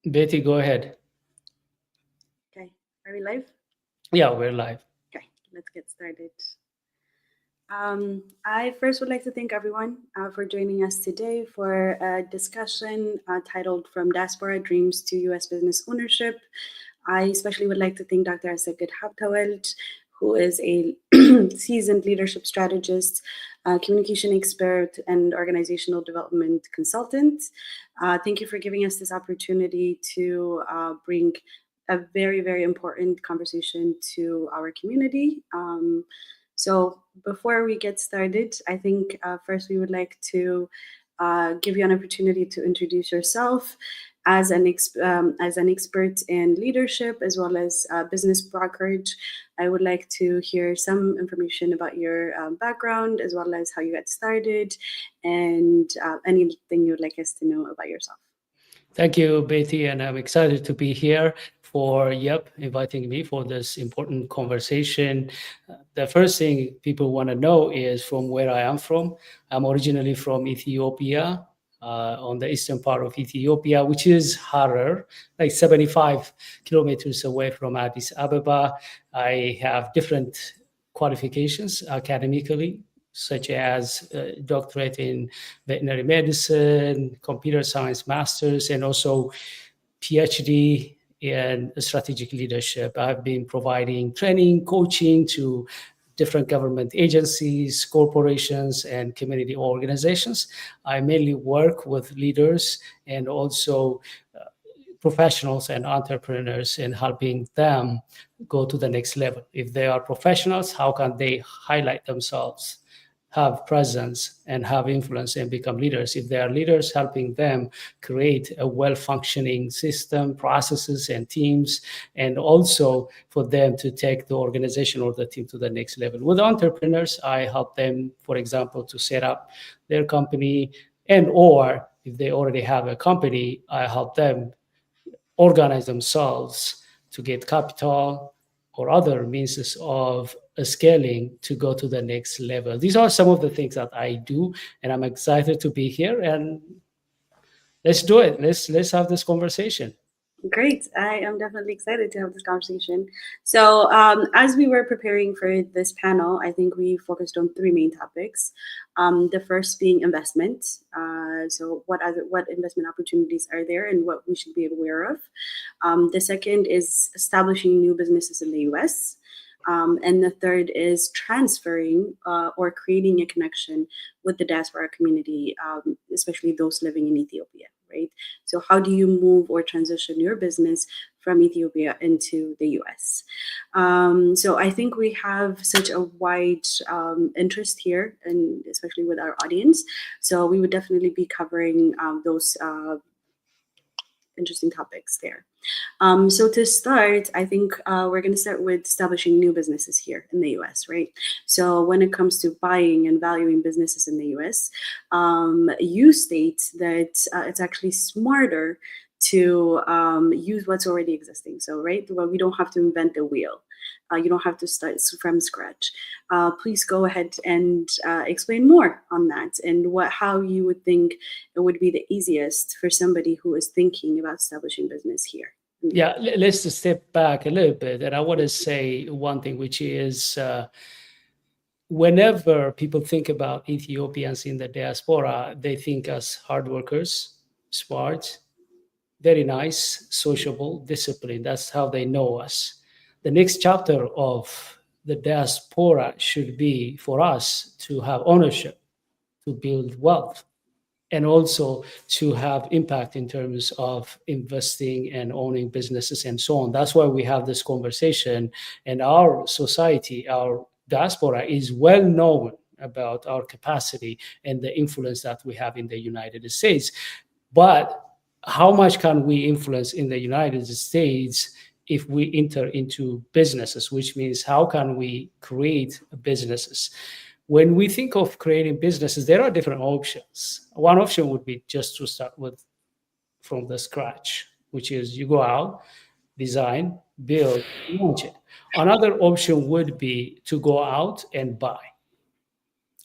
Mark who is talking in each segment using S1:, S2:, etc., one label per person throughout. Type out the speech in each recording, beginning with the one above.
S1: Betty, go ahead.
S2: Okay, are we live?
S1: Yeah, we're live.
S2: Okay, let's get started. I first would like to thank everyone for joining us today for a discussion titled From Diaspora Dreams to U.S. Business Ownership. I especially would like to thank Dr. Assegid Habtewold, who is a seasoned leadership strategist, communication expert, and organizational development consultant. Thank you for giving us this opportunity to bring a very, very important conversation to our community. So before we get started, I think first we would like to give you an opportunity to introduce yourself as an expert in leadership as well as business brokerage. I would like to hear some information about your background as well as how you got started and anything you would like us to know about yourself.
S1: Thank you, Betty, and I'm excited to be here for inviting me for this important conversation. The first thing people want to know is from where I am from. I'm originally from Ethiopia, on the eastern part of Ethiopia, which is Harar, like 75 kilometers away from Addis Ababa. I have different qualifications academically, such as doctorate in veterinary medicine, computer science masters, and also PhD in strategic leadership. I've been providing training, coaching to different government agencies, corporations, and community organizations. I mainly work with leaders and also professionals and entrepreneurs in helping them go to the next level. If they are professionals, how can they highlight themselves, have presence, and have influence and become leaders? If they are leaders, helping them create a well-functioning system, processes, and teams, and also for them to take the organization or the team to the next level. With entrepreneurs, I help them, for example, to set up their company, and or if they already have a company, I help them organize themselves to get capital or other means of scaling to go to the next level. These are some of the things that I do, and I'm excited to be here. And let's do it. Let's have this conversation.
S2: Great. I am definitely excited to have this conversation. So, as we were preparing for this panel, I think we focused on three main topics. The first being investment. So, what investment opportunities are there and what we should be aware of. The second is establishing new businesses in the U.S. And the third is transferring or creating a connection with the diaspora community, especially those living in Ethiopia. Right? So how do you move or transition your business from Ethiopia into the US? So I think we have such a wide interest here, and especially with our audience. So we would definitely be covering those interesting topics there. So to start, I think we're going to start with establishing new businesses here in the US, right? So when it comes to buying and valuing businesses in the US, you state that it's actually smarter to use what's already existing. So, right, well, we don't have to invent the wheel. You don't have to start from scratch. Please go ahead and explain more on that and how you would think it would be the easiest for somebody who is thinking about establishing business here.
S1: Yeah, let's just step back a little bit. And I want to say one thing, which is whenever people think about Ethiopians in the diaspora, they think as hard workers, smart, very nice, sociable, disciplined. That's how they know us. The next chapter of the diaspora should be for us to have ownership, to build wealth, and also to have impact in terms of investing and owning businesses and so on. That's why we have this conversation. And our society, our diaspora, is well known about our capacity and the influence that we have in the United States. But how much can we influence in the United States if we enter into businesses, which means how can we create businesses? When we think of creating businesses, there are different options. One option would be just to start with from the scratch, which is you go out, design, build, launch it. Another option would be to go out and buy,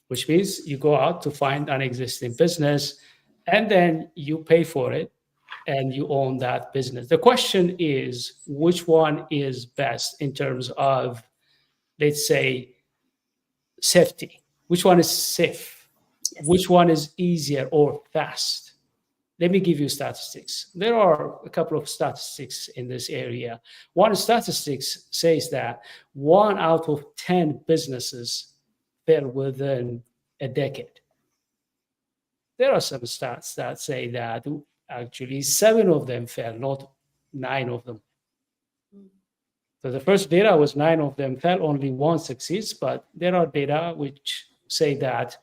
S1: which means you go out to find an existing business and then you pay for it and you own that business. The question is, which one is best in terms of, let's say, safety? Which one is safe?
S2: Yes.
S1: Which one is easier or fast? Let me give you statistics. There are a couple of statistics in this area. One statistics says that 1 out of 10 businesses fail within a decade. There are some stats that say that actually 7 of them fail, not 9 of them. So the first data was 9 of them fell, only 1 succeeds, but there are data which say that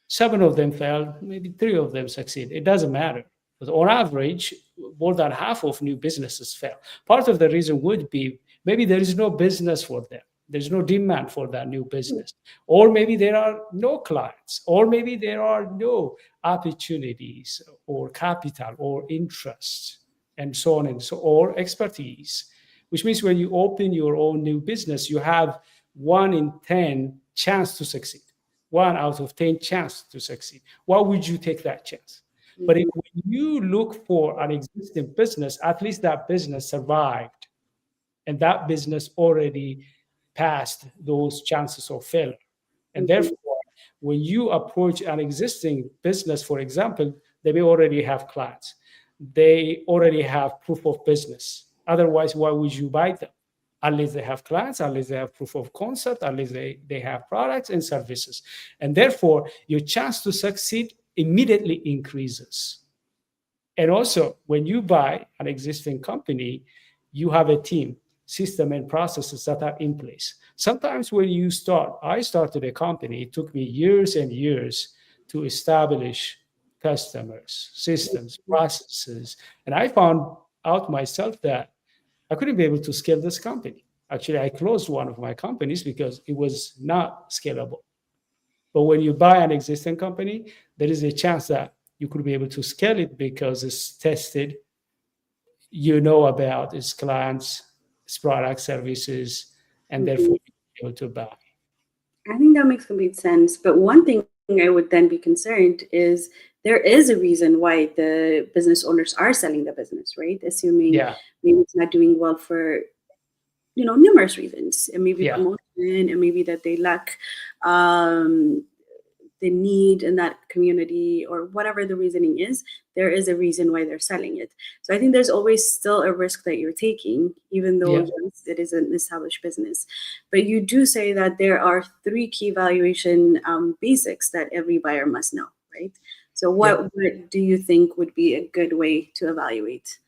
S1: 7 of them fell, maybe 3 of them succeed. It doesn't matter. But on average, more than half of new businesses fail. Part of the reason would be maybe there is no business for them. There's no demand for that new business. Or maybe there are no clients, or maybe there are no opportunities or capital or interest and so on and so, or expertise, which means when you open your own new business, you have 1 in 10 chance to succeed, 1 out of 10 chance to succeed. Why would you take that chance? But if you look for an existing business, at least that business survived and that business already passed those chances of failure. And therefore, when you approach an existing business, for example, they may already have clients. They already have proof of business. Otherwise, why would you buy them? Unless they have clients, unless they have proof of concept, unless they have products and services. And therefore, your chance to succeed immediately increases. And also, when you buy an existing company, you have a team, system, and processes that are in place. Sometimes when you start, I started a company, it took me years and years to establish customers, systems, processes. And I found out myself that I couldn't be able to scale this company. Actually, I closed one of my companies because it was not scalable. But when you buy an existing company, there is a chance that you could be able to scale it because it's tested, you know about its clients, its products, services, and therefore you're able to buy.
S2: I think that makes complete sense. But one thing I would then be concerned is there is a reason why the business owners are selling the business, right? Assuming maybe it's not doing well for numerous reasons, and maybe promotion, and maybe that they lack the need in that community, or whatever the reasoning is. There is a reason why they're selling it. So I think there's always still a risk that you're taking, even though yes, it is an established business. But you do say that there are 3 key valuation basics that every buyer must know, right? So what do you think would be a good way to evaluate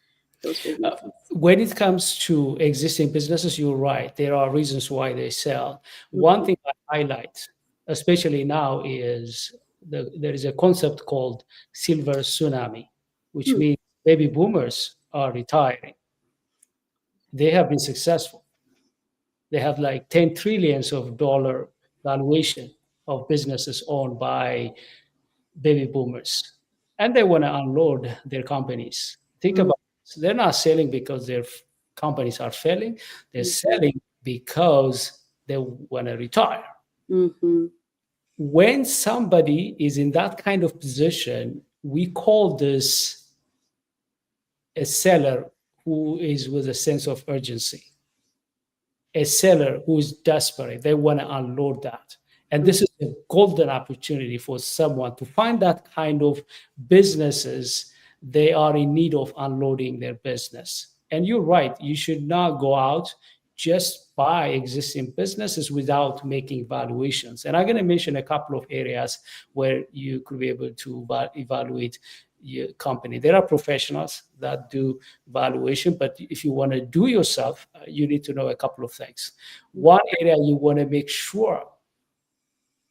S2: those businesses?
S1: When it comes to existing businesses, you're right. There are reasons why they sell. One thing I highlight, especially now, is there is a concept called silver tsunami, which means baby boomers are retiring. They have been successful. They have like 10 trillions of dollar valuation of businesses owned by baby boomers, and they want to unload their companies. Think about it. They're not selling because their companies are failing. They're selling because they want to retire. When somebody is in that kind of position, we call this a seller who is with a sense of urgency, a seller who is desperate. They want to unload that. And this is a golden opportunity for someone to find that kind of businesses. They are in need of unloading their business. And you're right, you should not go out just buy existing businesses without making valuations. And I'm going to mention a couple of areas where you could be able to evaluate your company. There are professionals that do valuation, but if you want to do yourself, you need to know a couple of things. One area you want to make sure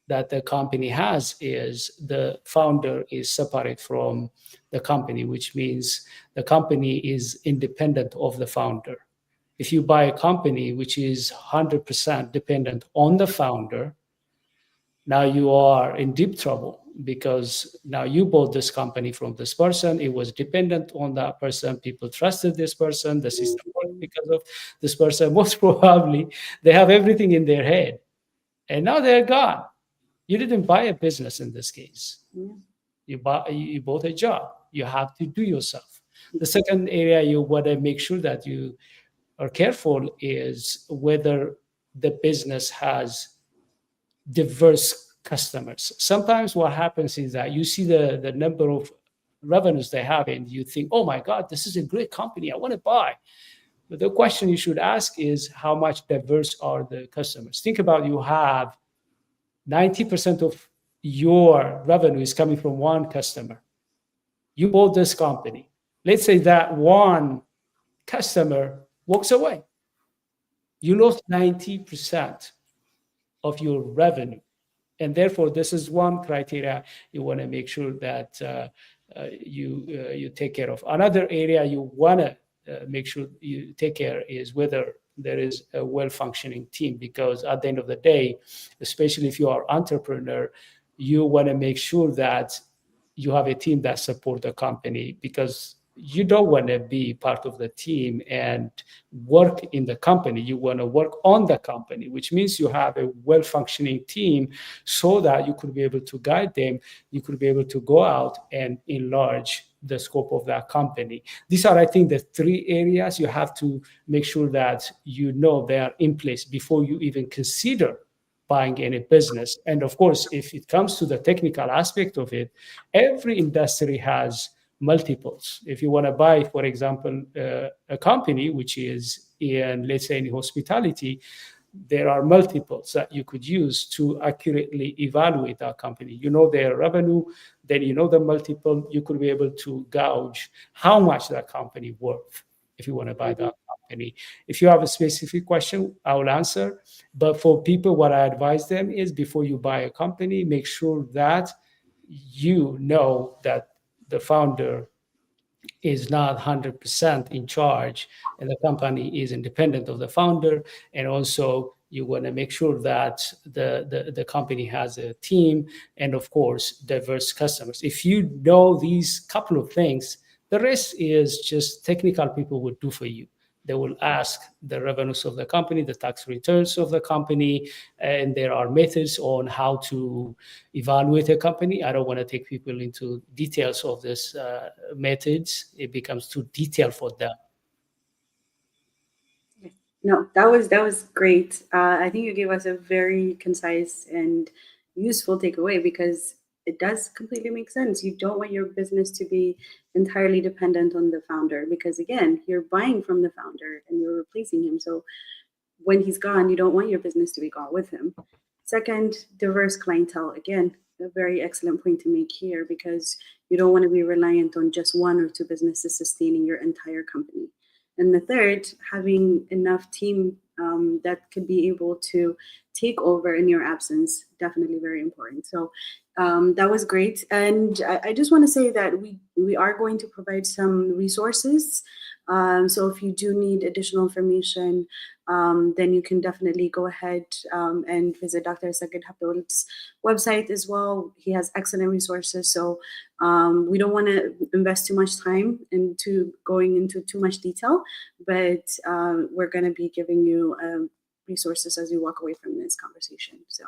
S1: that the company has is the founder is separate from the company, which means the company is independent of the founder. If you buy a company which is 100% dependent on the founder, now you are in deep trouble, because now you bought this company from this person. It was dependent on that person. People trusted this person. The system worked because of this person. Most probably, they have everything in their head, and now they're gone. You didn't buy a business in this case. You bought a job. You have to do yourself. The second area you want to make sure that you are careful is whether the business has diverse customers. Sometimes what happens is that you see the number of revenues they have and you think, oh my God, this is a great company, I want to buy. But the question you should ask is, how much diverse are the customers? Think about, you have 90% of your revenue is coming from one customer. You bought this company. Let's say that one customer walks away. You lost 90% of your revenue. And therefore, this is one criteria you want to make sure that you take care of. Another area you want to make sure you take care is whether there is a well-functioning team, because at the end of the day, especially if you are entrepreneur, you want to make sure that you have a team that support the company, because you don't want to be part of the team and work in the company. You want to work on the company, which means you have a well-functioning team so that you could be able to guide them. You could be able to go out and enlarge the scope of that company. These are, I think, the three areas you have to make sure that you know they are in place before you even consider buying any business. And of course, if it comes to the technical aspect of it, every industry has multiples. If you want to buy, for example, a company which is in, let's say, in hospitality, there are multiples that you could use to accurately evaluate that company. You know their revenue, then you know the multiple. You could be able to gauge how much that company worth if you want to buy that company. If you have a specific question, I will answer. But for people, what I advise them is, before you buy a company, make sure that you know that the founder is not 100% in charge and the company is independent of the founder. And also you want to make sure that the company has a team and, of course, diverse customers. If you know these couple of things, the rest is just technical people would do for you. They will ask the revenues of the company, the tax returns of the company, and there are methods on how to evaluate a company. I don't want to take people into details of this methods. It becomes too detailed for them.
S2: No, that was great. I think you gave us a very concise and useful takeaway, because it does completely make sense. You don't want your business to be entirely dependent on the founder, because again, you're buying from the founder and you're replacing him. So when he's gone, you don't want your business to be gone with him. Second, diverse clientele. Again, a very excellent point to make here, because you don't want to be reliant on just one or two businesses sustaining your entire company. And the third, having enough team that could be able to take over in your absence, definitely very important. So that was great. And I just want to say that we are going to provide some resources. So if you do need additional information, then you can definitely go ahead and visit Dr. Assegid Habtewold's website as well. He has excellent resources. So we don't want to invest too much time into going into too much detail, but we're going to be giving you resources as you walk away from this conversation. So,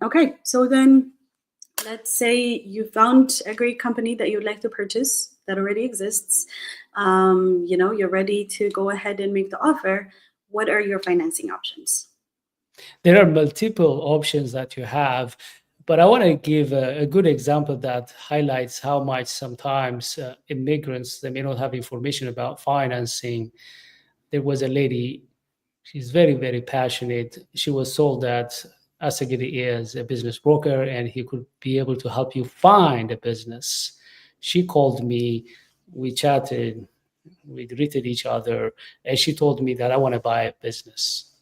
S2: okay. So then let's say you found a great company that you'd like to purchase that already exists. You're ready to go ahead and make the offer. What are your financing options?
S1: There are multiple options that you have, but I want to give a good example that highlights how much sometimes immigrants, they may not have information about financing. There was a lady She's very, very passionate. She was told that Assegid is a business broker and he could be able to help you find a business. She called me, we chatted, we greeted each other, and she told me that I want to buy a business.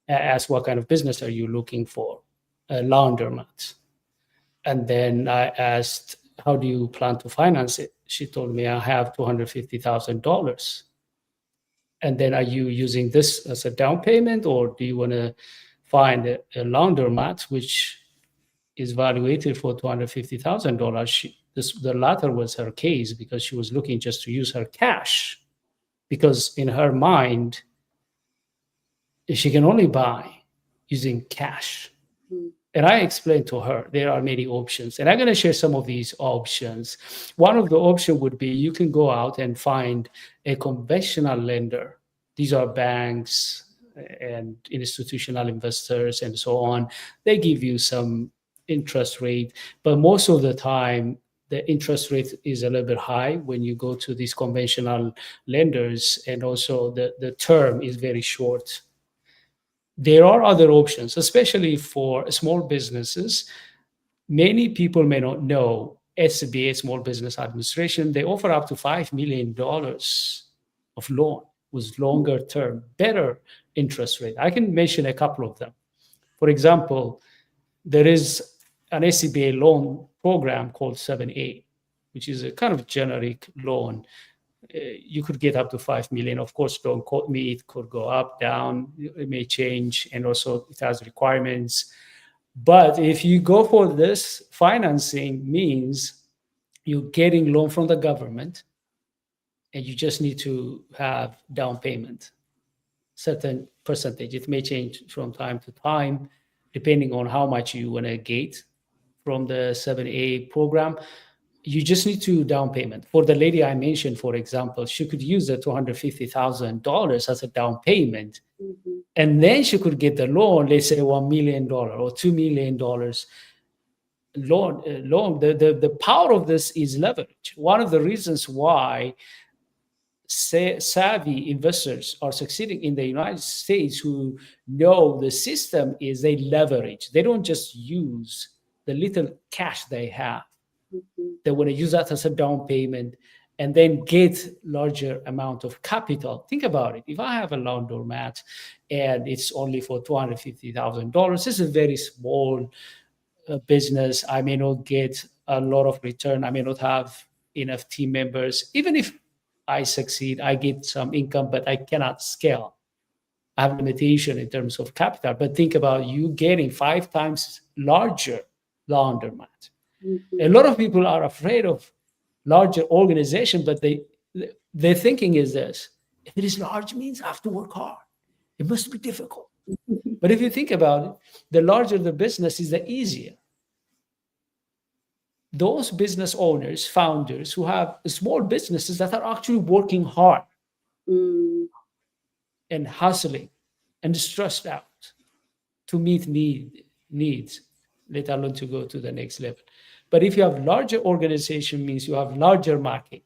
S1: I asked, what kind of business are you looking for? A laundromat. And then I asked, how do you plan to finance it? She told me, I have $250,000. And then are you using this as a down payment, or do you want to find a laundromat which is valuated for $250,000? The latter was her case because she was looking just to use her cash, because in her mind, she can only buy using cash. And I explained to her there are many options, and I'm going to share some of these options. One of the options would be you can go out and find a conventional lender. These are banks and institutional investors and so on. They give you some interest rate, but most of the time, the interest rate is a little bit high when you go to these conventional lenders, and also the term is very short. There are other options, especially for small businesses. Many people may not know SBA, Small Business Administration, they offer up to $5 million of loan with longer term, better interest rate. I can mention a couple of them. For example, there is an SBA loan program called 7A, which is a kind of generic loan. You could get up to 5 million. Of course, don't quote me. It could go up, down. It may change. And also it has requirements. But if you go for this, financing means you're getting loan from the government and you just need to have down payment, certain percentage. It may change from time to time, depending on how much you want to get from the 7A program. You just need to down payment. For the lady I mentioned, for example, she could use the $250,000 as a down payment. Mm-hmm. And then she could get the loan, let's say $1 million or $2 million loan. The power of this is leverage. One of the reasons why savvy investors are succeeding in the United States who know the system is they leverage. They don't just use the little cash they have. They want to use that as a down payment and then get larger amount of capital. Think about it. If I have a laundromat and it's only for $250,000, this is a very small business. I may not get a lot of return. I may not have enough team members. Even if I succeed, I get some income, but I cannot scale. I have limitation in terms of capital. But think about you getting 5 times larger laundromat. Mm-hmm. A lot of people are afraid of larger organization, but their thinking is this: if it is large, means I have to work hard. It must be difficult. But if you think about it, the larger the business is, the easier. Those business owners, founders who have small businesses that are actually working hard and hustling and stressed out to meet needs, let alone to go to the next level. But if you have larger organization, means you have larger market,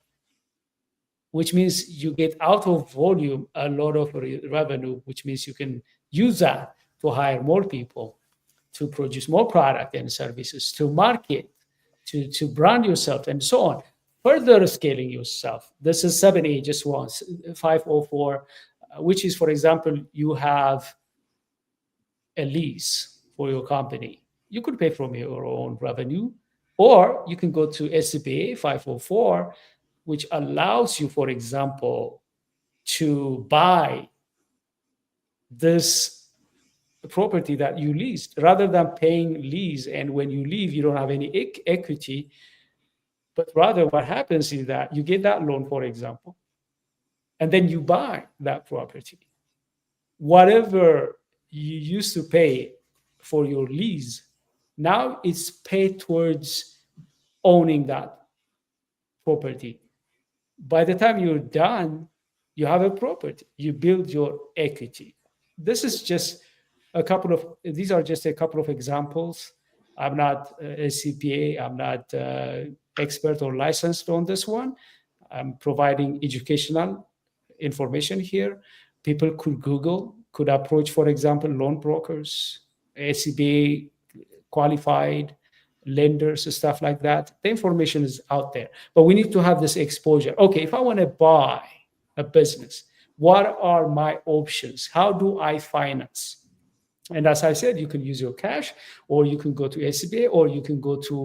S1: which means you get out of volume a lot of revenue, which means you can use that to hire more people, to produce more product and services, to market, to brand yourself, and so on. Further scaling yourself. This is 7A, just once, 504, which is, for example, you have a lease for your company. You could pay from your own revenue, or you can go to SBA 504, which allows you, for example, to buy this property that you leased rather than paying lease. And when you leave, you don't have any equity. But rather what happens is that you get that loan, for example, and then you buy that property. Whatever you used to pay for your lease, now it's paid towards owning that property. By the time you're done, you have a property. You build your equity. This is just these are just a couple of examples. I'm not a CPA. I'm not expert or licensed on this one. I'm providing educational information here. People could Google, could approach, for example, loan brokers, SCBA qualified lenders, stuff like that. The information is out there, but we need to have this exposure. Okay, if I want to buy a business, what are my options? How do I finance? And as I said, you can use your cash, or you can go to SCBA, or you can go to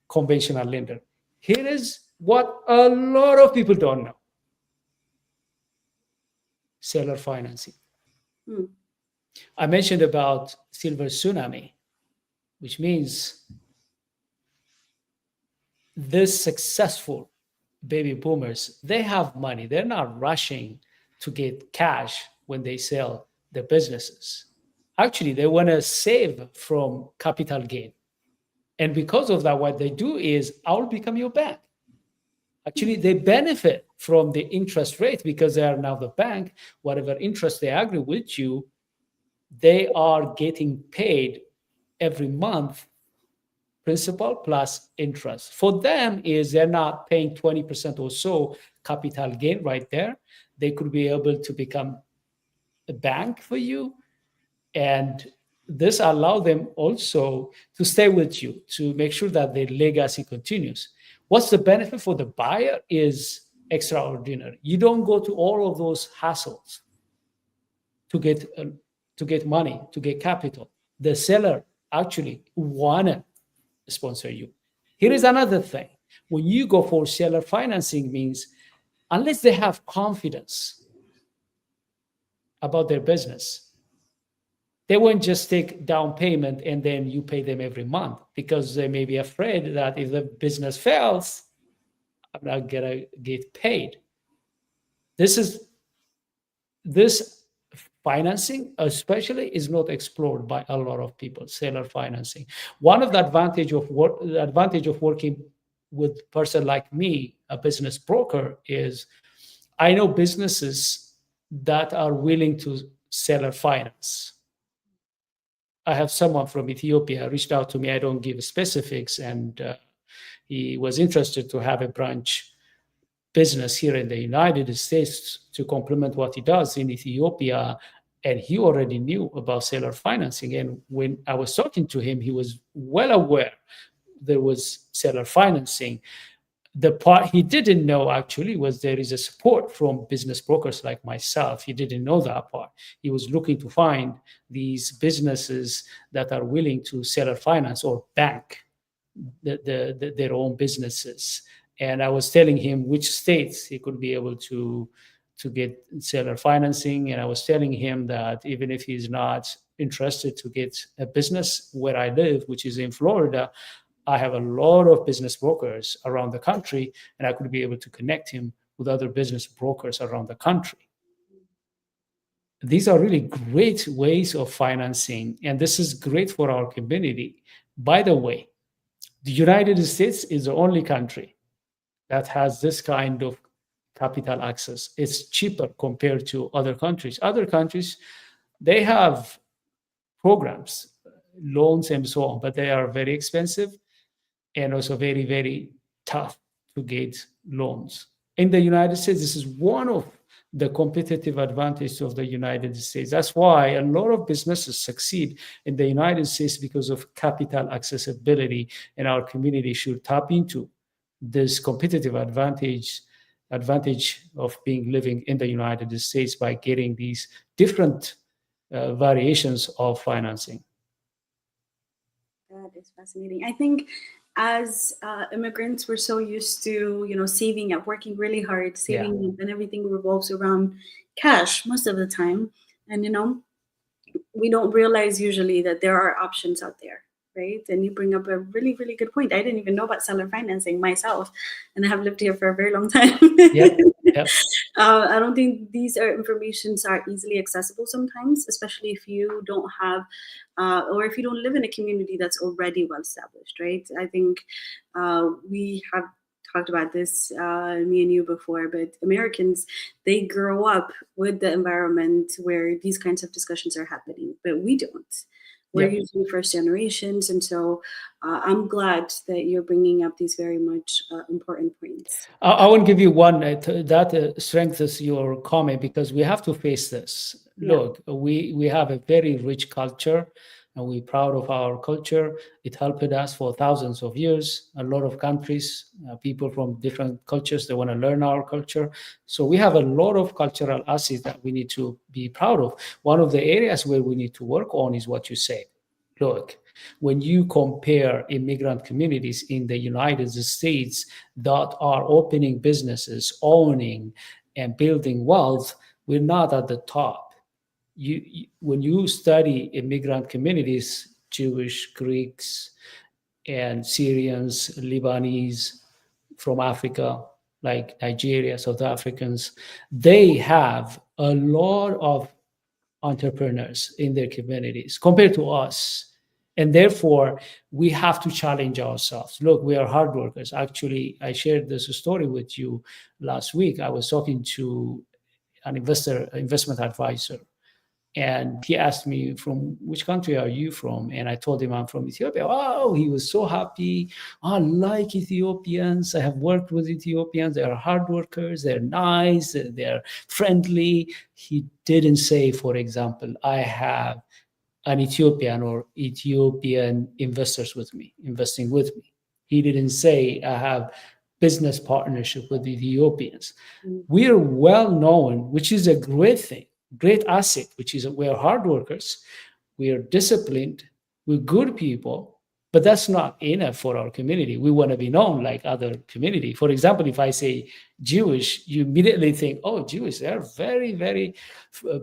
S1: conventional lender. Here is what a lot of people don't know: seller financing. I mentioned about silver tsunami, which means this successful baby boomers, they have money. They're not rushing to get cash when they sell their businesses. Actually, they want to save from capital gain. And because of that, what they do is, I'll become your bank. Actually, they benefit from the interest rate because they are now the bank. Whatever interest they agree with you, they are getting paid every month, principal plus interest. For them, is they're not paying 20% or so capital gain right there. They could be able to become a bank for you, and this allows them also to stay with you, to make sure that their legacy continues. What's the benefit for the buyer is extraordinary. You don't go to all of those hassles to get money, to get capital. The seller actually wanna sponsor you. Here is another thing. When you go for seller financing, means unless they have confidence about their business, they won't just take down payment and then you pay them every month, because they may be afraid that if the business fails, I'm not gonna get paid. This financing especially is not explored by a lot of people, seller financing. One of the advantage of working with a person like me, a business broker, is I know businesses that are willing to seller finance. I have someone from Ethiopia reached out to me. I don't give specifics, and he was interested to have a branch business here in the United States to complement what he does in Ethiopia. And he already knew about seller financing. And when I was talking to him, he was well aware there was seller financing. The part he didn't know actually was there is a support from business brokers like myself. He didn't know that part. He was looking to find these businesses that are willing to seller finance or bank their own businesses. And I was telling him which states he could be able to get seller financing. And I was telling him that even if he's not interested to get a business where I live, which is in Florida, I have a lot of business brokers around the country, and I could be able to connect him with other business brokers around the country. These are really great ways of financing, and this is great for our community. By the way, the United States is the only country that has this kind of capital access. It's cheaper compared to other countries. Other countries, they have programs, loans, and so on, but they are very expensive and also very, very tough to get loans. In the United States, this is one of the competitive advantages of the United States. That's why a lot of businesses succeed in the United States, because of capital accessibility, and our community should tap into this competitive advantage of living in the United States by getting these different variations of financing.
S2: That is fascinating. I think as immigrants, we're so used to, saving up, working really hard, saving up, and everything revolves around cash most of the time. And, we don't realize usually that there are options out there, right? And you bring up a really, really good point. I didn't even know about seller financing myself, and I have lived here for a very long time.
S1: Yep.
S2: I don't think these informations are easily accessible sometimes, especially if you don't have, or if you don't live in a community that's already well established, right? I think we have talked about this, me and you before, but Americans, they grow up with the environment where these kinds of discussions are happening, but we don't. We're usually first generations. And so I'm glad that you're bringing up these very much important points.
S1: I want to give you one that strengthens your comment, because we have to face this. Look, we have a very rich culture, and we're proud of our culture. It helped us for thousands of years. A lot of countries, people from different cultures, they want to learn our culture. So we have a lot of cultural assets that we need to be proud of. One of the areas where we need to work on is what you say. Look, when you compare immigrant communities in the United States that are opening businesses, owning and building wealth, we're not at the top. When you study immigrant communities, Jewish, Greeks, and Syrians, Lebanese from Africa, like Nigeria, South Africans, they have a lot of entrepreneurs in their communities compared to us. And therefore, we have to challenge ourselves. Look, we are hard workers. Actually, I shared this story with you last week. I was talking to an investment advisor, and he asked me, from which country are you from? And I told him I'm from Ethiopia. Oh, he was so happy. I like Ethiopians. I have worked with Ethiopians. They are hard workers. They're nice. They're friendly. He didn't say, for example, I have an Ethiopian or Ethiopian investors with me, investing with me. He didn't say I have business partnership with Ethiopians. We are well known, which is a great thing, great asset, which is we are hard workers, we are disciplined, we're good people, but that's not enough for our community. We want to be known like other community. For example, if I say Jewish, you immediately think, oh, Jewish, they're very, very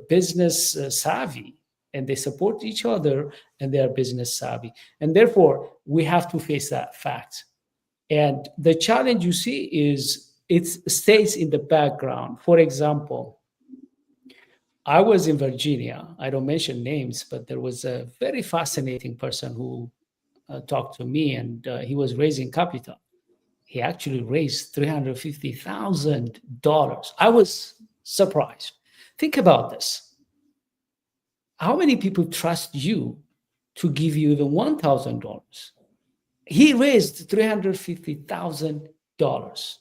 S1: business savvy, and they support each other, and they are business savvy. And therefore, we have to face that fact. And the challenge you see is it stays in the background. For example, I was in Virginia. I don't mention names, but there was a very fascinating person who talked to me, and he was raising capital. He actually raised $350,000. I was surprised. Think about this. How many people trust you to give you even $1,000? He raised $350,000.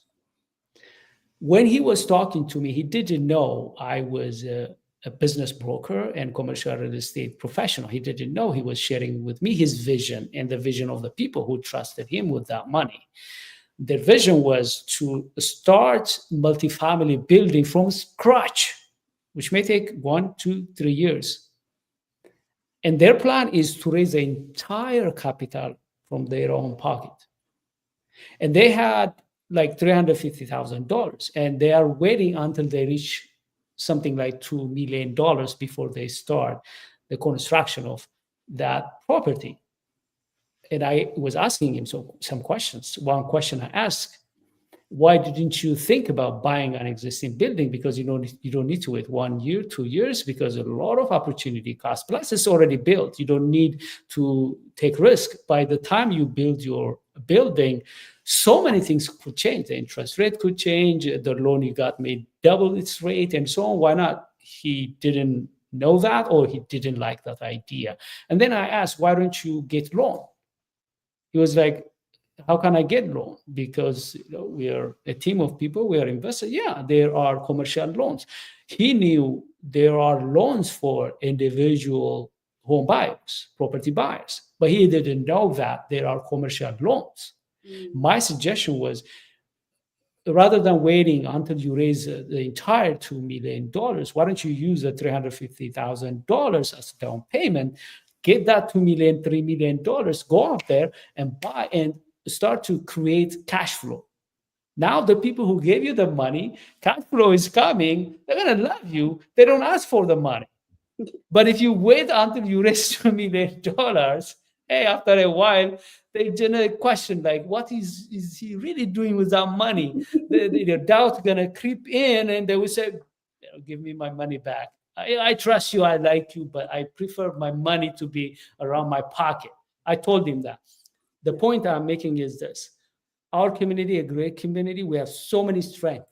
S1: When he was talking to me, he didn't know I was a business broker and commercial real estate professional. He didn't know he was sharing with me his vision and the vision of the people who trusted him with that money. Their vision was to start multifamily building from scratch, which may take 1, 2, 3 years. And their plan is to raise the entire capital from their own pocket. And they had like $350,000, and they are waiting until they reach something like $2 million before they start the construction of that property. And I was asking him some questions. One question I asked, why didn't you think about buying an existing building? Because you don't need to wait 1 year, 2 years, because a lot of opportunity cost. Plus, it's already built. You don't need to take risk. By the time you build your building, so many things could change. The interest rate could change. The loan you got may double its rate, and so on. Why not? He didn't know that, or he didn't like that idea. And then I asked, why don't you get loan? He was like, how can I get loan? Because we are a team of people, we are investors. Yeah, there are commercial loans. He knew there are loans for individual home buyers, property buyers, but he didn't know that there are commercial loans. My suggestion was, rather than waiting until you raise the entire $2 million, why don't you use the $350,000 as a down payment, get that $2 million, $3 million, go out there and buy and start to create cash flow. Now the people who gave you the money, cash flow is coming, they're going to love you. They don't ask for the money. But if you wait until you raise $2 million, hey, after a while, they generate question like, what is he really doing with that money? The doubt going to creep in, and they will say, give me my money back. I trust you, I like you, but I prefer my money to be around my pocket. I told him that. The point I'm making is this. Our community, a great community, we have so many strengths.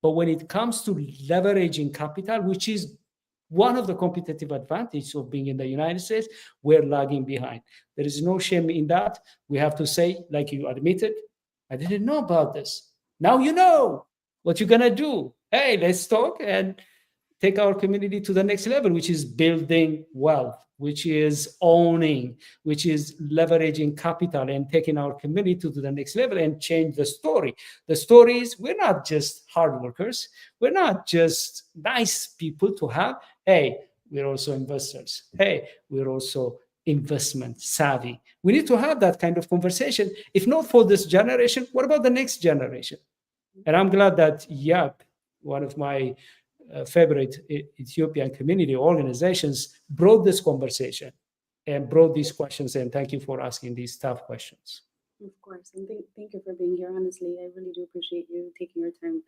S1: But when it comes to leveraging capital, which is one of the competitive advantages of being in the United States, we're lagging behind. There is no shame in that. We have to say, like you admitted, I didn't know about this. Now you know what you're gonna do. Hey, let's talk and take our community to the next level, which is building wealth, which is owning, which is leveraging capital and taking our community to the next level and change the story. The story is we're not just hard workers. We're not just nice people to have. Hey, we're also investors. Hey, we're also investment savvy. We need to have that kind of conversation. If not for this generation, what about the next generation? And I'm glad that YAP, one of my favorite Ethiopian community organizations, brought this conversation and brought these questions. And thank you for asking these tough questions.
S2: Of course, and thank you for being here. Honestly, I really do appreciate you taking your time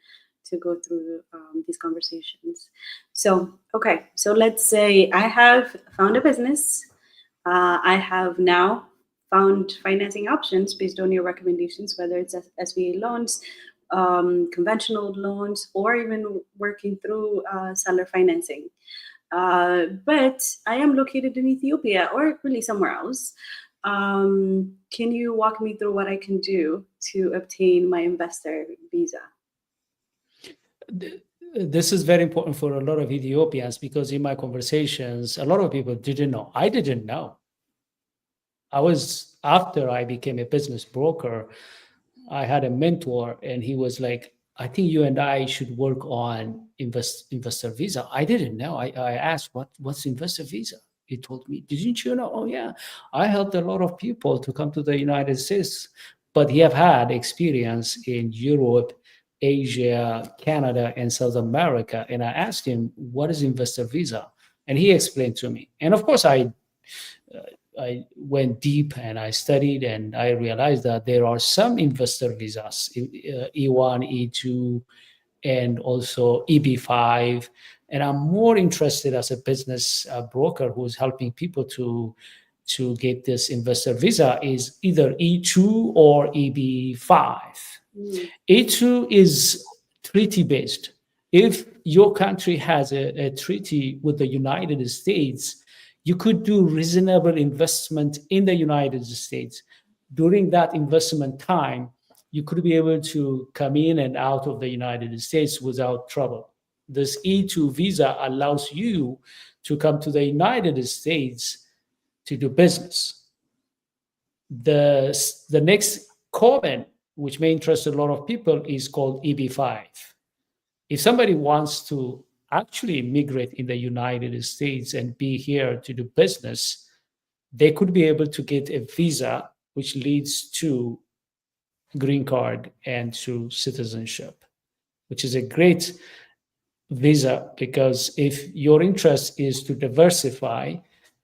S2: to go through these conversations. So, okay, so let's say I have found a business. I have now found financing options based on your recommendations, whether it's SBA loans, conventional loans, or even working through seller financing. But I am located in Ethiopia or really somewhere else. Can you walk me through what I can do to obtain my investor visa?
S1: This is very important for a lot of Ethiopians because in my conversations, a lot of people didn't know. I didn't know. After I became a business broker, I had a mentor and he was like, I think you and I should work on investor visa. I didn't know. I asked, what's investor visa? He told me, didn't you know? Oh, yeah. I helped a lot of people to come to the United States, but he have had experience in Europe, Asia, Canada, and South America. And I asked him, what is investor visa? And he explained to me. And of course, I went deep and I studied and I realized that there are some investor visas, E1, E2, and also EB5. And I'm more interested as a business broker who's helping people to get this investor visa is either E2 or EB5. E2 is treaty based. If your country has a treaty with the United States, you could do reasonable investment in the United States. During that investment time, you could be able to come in and out of the United States without trouble. This E2 visa allows you to come to the United States to do business. The next comment, which may interest a lot of people, is called EB5. If somebody wants to actually immigrate in the United States and be here to do business, they could be able to get a visa which leads to green card and to citizenship, which is a great visa because if your interest is to diversify,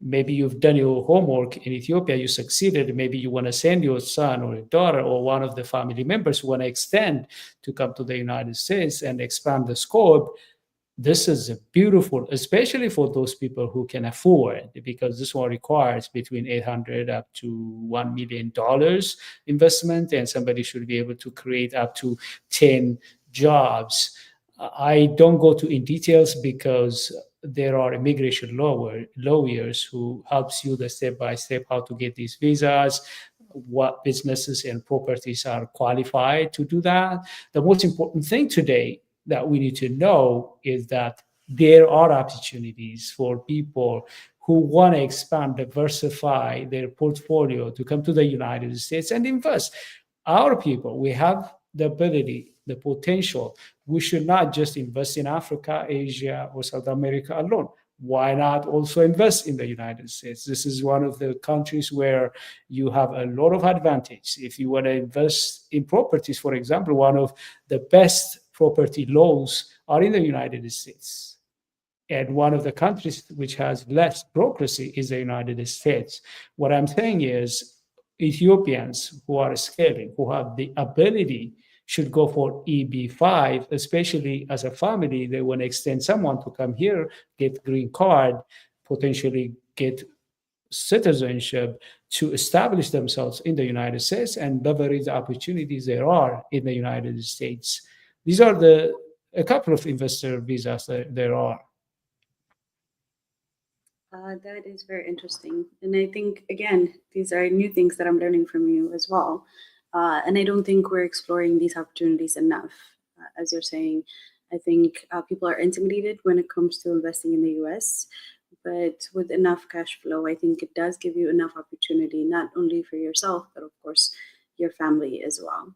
S1: maybe you've done your homework in Ethiopia, you succeeded, maybe you want to send your son or a daughter or one of the family members who want to extend to come to the United States and expand the scope. This is beautiful, especially for those people who can afford, because this one requires between $800 up to $1 million investment, and somebody should be able to create up to 10 jobs. I don't go in details because there are immigration lawyers who helps you the step by step how to get these visas, what businesses and properties are qualified to do that. The most important thing today that we need to know is that there are opportunities for people who want to expand, diversify their portfolio to come to the United States and invest. Our people, we have the ability, the potential. We should not just invest in Africa, Asia, or South America alone. Why not also invest in the United States? This is one of the countries where you have a lot of advantage. If you want to invest in properties, for example, one of the best property laws are in the United States. And one of the countries which has less bureaucracy is the United States. What I'm saying is Ethiopians who are scaling, who have the ability, should go for EB5, especially as a family. They want to extend someone to come here, get green card, potentially get citizenship to establish themselves in the United States and leverage the opportunities there are in the United States. These are a couple of investor visas that there are.
S2: That is very interesting. And I think, again, these are new things that I'm learning from you as well. And I don't think we're exploring these opportunities enough. As you're saying, I think people are intimidated when it comes to investing in the US. But with enough cash flow, I think it does give you enough opportunity, not only for yourself, but of course, your family as well.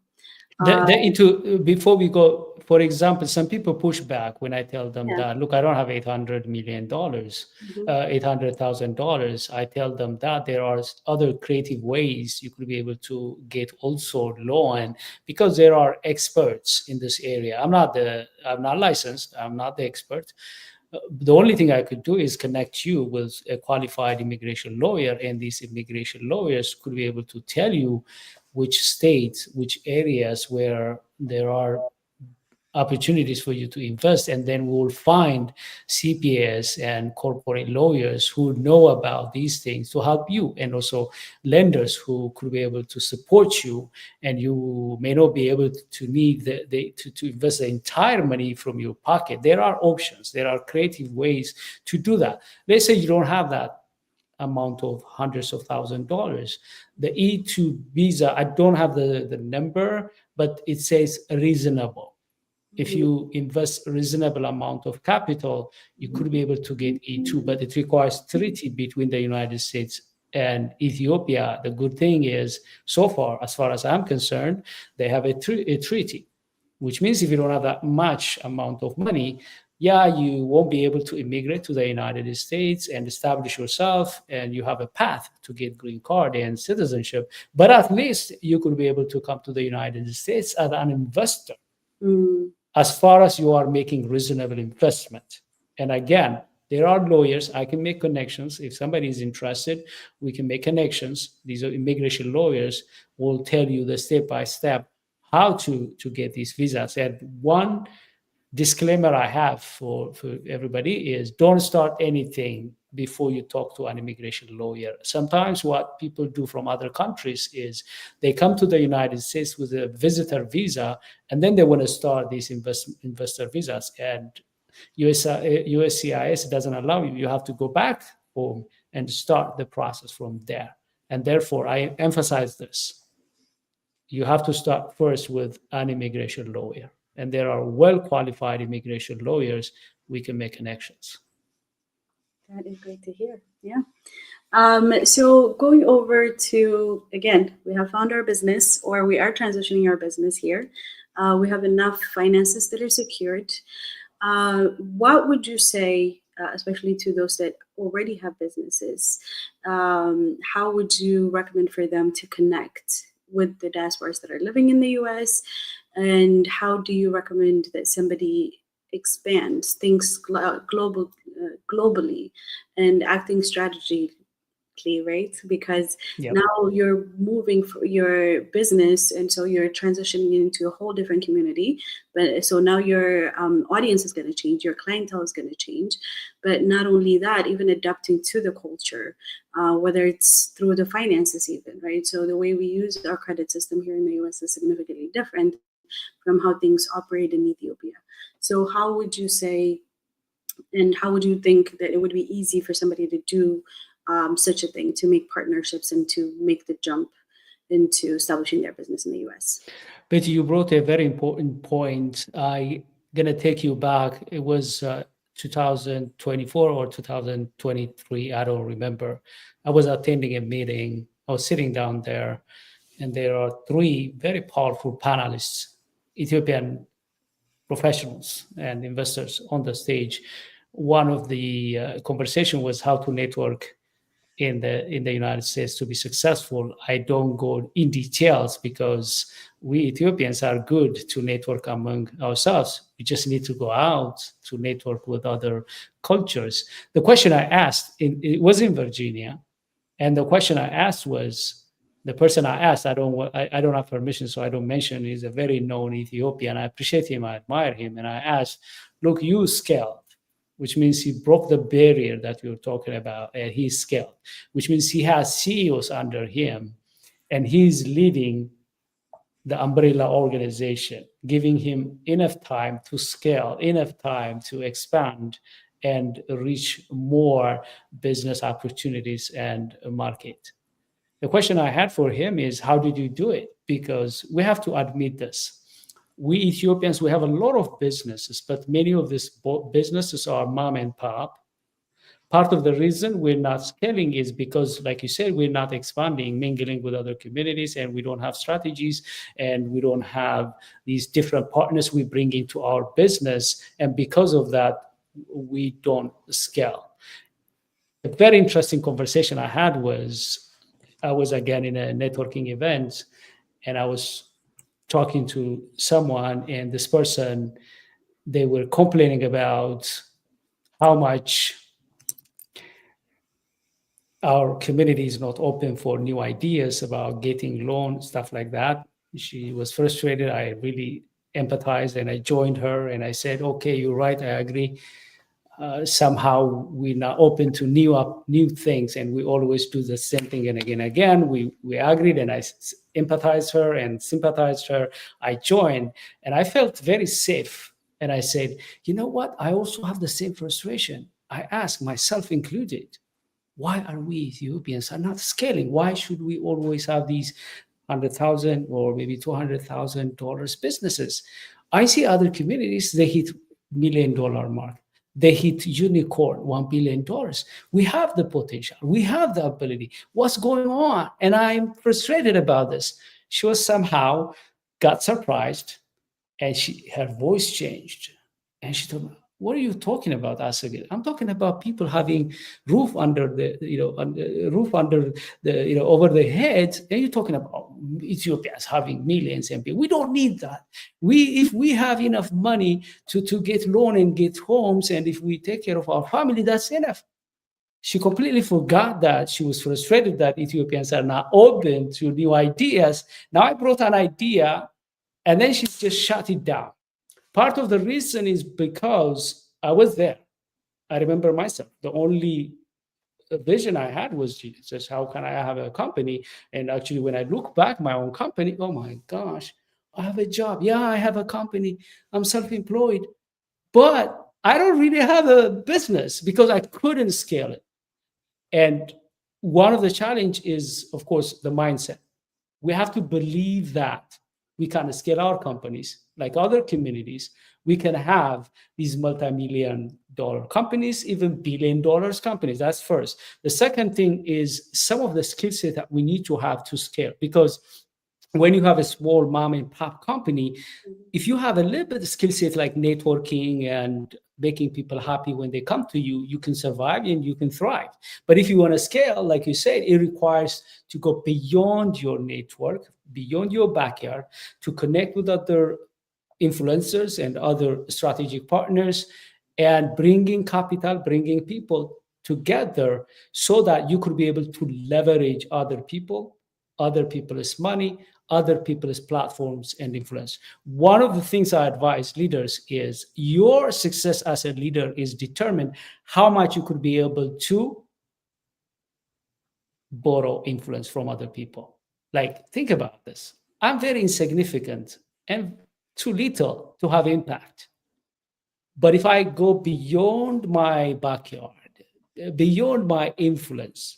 S1: Before we go, for example, some people push back when I tell them
S2: Yeah.
S1: that, look, I don't have $800 million,
S2: Mhm.
S1: $800,000. I tell them that there are other creative ways you could be able to get also loan, because there are experts in this area. I'm not licensed. I'm not the expert. The only thing I could do is connect you with a qualified immigration lawyer, and these immigration lawyers could be able to tell you which states, which areas where there are opportunities for you to invest. And then we'll find CPAs and corporate lawyers who know about these things to help you, and also lenders who could be able to support you. And you may not be able to need to invest the entire money from your pocket. There are options, there are creative ways to do that. Let's say you don't have that amount of hundreds of $1,000s. The E2 visa, I don't have the number, but it says reasonable. If you invest a reasonable amount of capital, you could be able to get E2, but it requires treaty between the United States and Ethiopia. The good thing is, so far, as far as I'm concerned, they have a treaty, which means if you don't have that much amount of money, yeah, you won't be able to immigrate to the United States and establish yourself, and you have a path to get green card and citizenship. But at least you could be able to come to the United States as an investor,
S2: Mm.
S1: as far as you are making reasonable investment. And again, there are lawyers. I can make connections. If somebody is interested, we can make connections. These are immigration lawyers will tell you the step by step how to get these visas. And one disclaimer I have for everybody is, don't start anything before you talk to an immigration lawyer. Sometimes what people do from other countries is they come to the United States with a visitor visa, and then they want to start these investor visas. And USCIS doesn't allow you. You have to go back home and start the process from there. And therefore, I emphasize this: you have to start first with an immigration lawyer. And there are well qualified immigration lawyers. We can make connections.
S2: That is great to hear. Yeah. So going over to, again, we have found our business, or we are transitioning our business here. We have enough finances that are secured. What would you say, especially to those that already have businesses, how would you recommend for them to connect with the diasporas that are living in the US? And how do you recommend that somebody expands, thinks globally, and acting strategically, right? Because
S1: Yep.
S2: now you're moving for your business, and so you're transitioning into a whole different community. But so now your audience is going to change, your clientele is going to change. But not only that, even adapting to the culture, whether it's through the finances, even, right? So the way we use our credit system here in the US is significantly different from how things operate in Ethiopia. So how would you say, and how would you think that it would be easy for somebody to do such a thing, to make partnerships and to make the jump into establishing their business in the US?
S1: Betty, you brought a very important point. I'm going to take you back. It was 2024 or 2023. I don't remember. I was attending a meeting. I was sitting down there, and there are three very powerful panelists, Ethiopian professionals and investors on the stage. One of the conversation was how to network in the United States to be successful. I don't go in details because we Ethiopians are good to network among ourselves. We just need to go out to network with other cultures. The question I asked, it was in Virginia, and the question I asked was, the person I asked, I don't have permission, so I don't mention. He's a very known Ethiopian. I appreciate him, I admire him, and I asked, look, you scaled, which means he broke the barrier that we were talking about, and he scaled, which means he has CEOs under him, and he's leading the umbrella organization, giving him enough time to scale, enough time to expand, and reach more business opportunities and market. The question I had for him is, how did you do it? Because we have to admit this. We Ethiopians, we have a lot of businesses, but many of these businesses are mom and pop. Part of the reason we're not scaling is because, like you said, we're not expanding, mingling with other communities, and we don't have strategies, and we don't have these different partners we bring into our business. And because of that, we don't scale. A very interesting conversation I had was, I was again in a networking event, and I was talking to someone, and this person, they were complaining about how much our community is not open for new ideas about getting loans, stuff like that. She was frustrated. I really empathized, and I joined her, and I said, okay, you're right, I agree. Somehow we're not open to new things, and we always do the same thing and again. We agreed, and I empathized her and sympathized her. I joined, and I felt very safe. And I said, you know what? I also have the same frustration. I asked myself included, why are we Ethiopians are not scaling? Why should we always have these $100,000 or maybe $200,000 businesses? I see other communities, they hit $1 million mark. They hit unicorn, $1 billion. We have the potential. We have the ability. What's going on? And I'm frustrated about this. She was somehow got surprised, and her voice changed. And she told me, what are you talking about, Assegid? I'm talking about people having roof under the, roof under the, over their heads. And you're talking about Ethiopians having millions and people. We don't need that. If we have enough money to get loan and get homes, and if we take care of our family, that's enough. She completely forgot that. She was frustrated that Ethiopians are not open to new ideas. Now I brought an idea, and then she just shut it down. Part of the reason is because I was there. I remember myself. The only vision I had was just how can I have a company? And actually, when I look back, my own company, oh my gosh, I have a job. Yeah, I have a company. I'm self-employed, but I don't really have a business because I couldn't scale it. And one of the challenge is, of course, the mindset. We have to believe that we can scale our companies like other communities. We can have these multi-million-dollar companies, even billion-dollar companies. That's first. The second thing is some of the skill set that we need to have to scale, because when you have a small mom and pop company, if you have a little bit of skill set like networking and making people happy when they come to you, you can survive and you can thrive. But if you want to scale, like you said, it requires to go beyond your network, beyond your backyard, to connect with other influencers and other strategic partners, and bringing capital, bringing people together so that you could be able to leverage other people's money, other people's platforms and influence. One of the things I advise leaders is your success as a leader is determined how much you could be able to borrow influence from other people. Like, think about this. I'm very insignificant and too little to have impact. But if I go beyond my backyard, beyond my influence,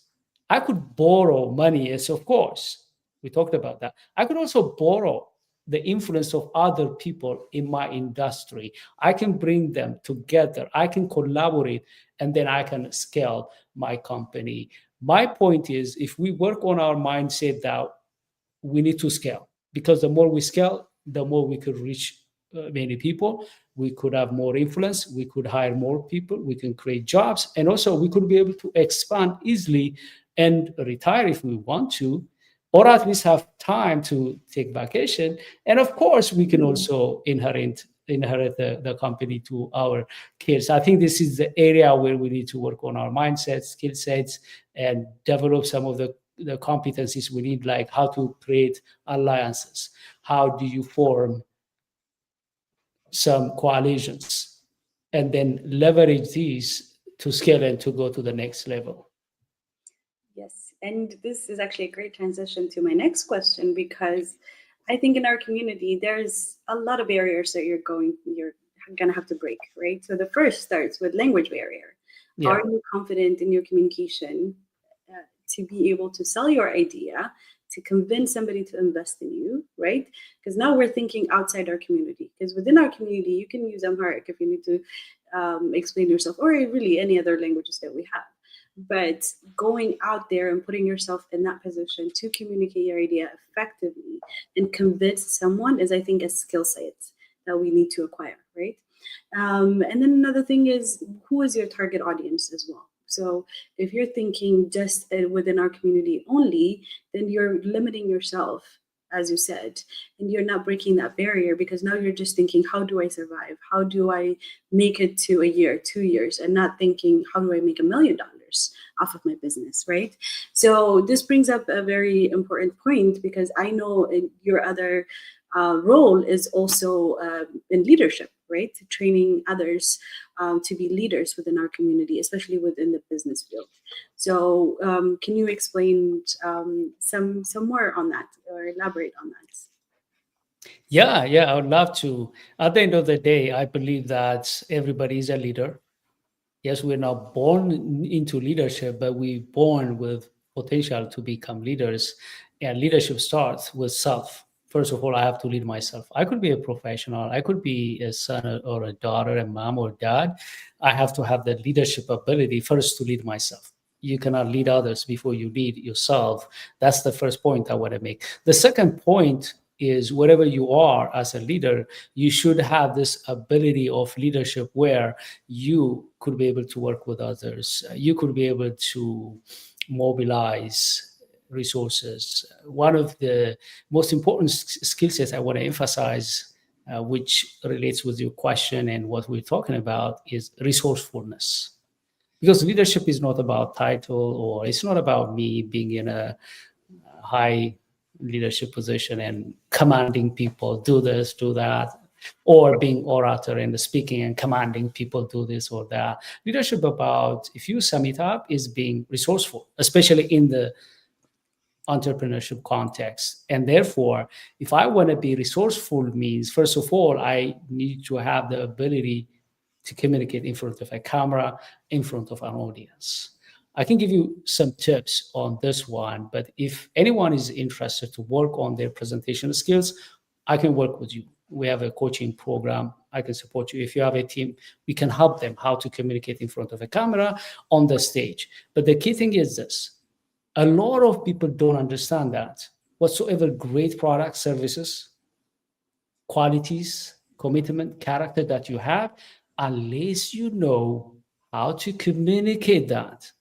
S1: I could borrow money. Yes, of course, we talked about that. I could also borrow the influence of other people in my industry. I can bring them together. I can collaborate, and then I can scale my company. My point is, if we work on our mindset that we need to scale, because the more we scale, the more we could reach many people. We could have more influence. We could hire more people. We can create jobs. And also we could be able to expand easily and retire if we want to, or at least have time to take vacation. And of course, we can also inherit the company to our kids. I think this is the area where we need to work on our mindsets, skill sets, and develop some of the competencies we need, like how to create alliances. How do you form some coalitions and then leverage these to scale and to go to the next level?
S2: Yes, and this is actually a great transition to my next question, because I think in our community there's a lot of barriers that you're gonna have to break, right? So the first starts with language barrier.
S1: Yeah.
S2: Are you confident in your communication to be able to sell your idea, to convince somebody to invest in you, right? Because now we're thinking outside our community. Because within our community, you can use Amharic if you need to explain yourself, or really any other languages that we have. But going out there and putting yourself in that position to communicate your idea effectively and convince someone is, I think, a skill set that we need to acquire, right? And then another thing is, who is your target audience as well? So if you're thinking just within our community only, then you're limiting yourself, as you said, and you're not breaking that barrier, because now you're just thinking, how do I survive? How do I make it to a year, 2 years, and not thinking, how do I make $1 million off of my business, right? So this brings up a very important point, because I know your other role is also in leadership, right? Training others to be leaders within our community, especially within the business field. So can you explain some more on that, or elaborate on that?
S1: Yeah, I would love to. At the end of the day, I believe that everybody is a leader. Yes, we're not born into leadership, but we're born with potential to become leaders. And leadership starts with self. First of all, I have to lead myself. I could be a professional. I could be a son or a daughter, a mom or dad. I have to have the leadership ability first to lead myself. You cannot lead others before you lead yourself. That's the first point I want to make. The second point is, wherever you are as a leader, you should have this ability of leadership where you could be able to work with others. You could be able to mobilize resources. One of the most important skill sets I want to emphasize, which relates with your question and what we're talking about, is resourcefulness. Because leadership is not about title, or it's not about me being in a high leadership position and commanding people, do this, do that, or being orator and speaking and commanding people, do this or that. Leadership, about, if you sum it up, is being resourceful, especially in the entrepreneurship context. And therefore, if I want to be resourceful, means, first of all, I need to have the ability to communicate in front of a camera, in front of an audience. I can give you some tips on this one, but if anyone is interested to work on their presentation skills, I can work with you. We have a coaching program. I can support you. If you have a team, we can help them how to communicate in front of a camera, on the stage. But the key thing is this: a lot of people don't understand that whatsoever great products, services, qualities, commitment, character that you have, unless you know how to communicate that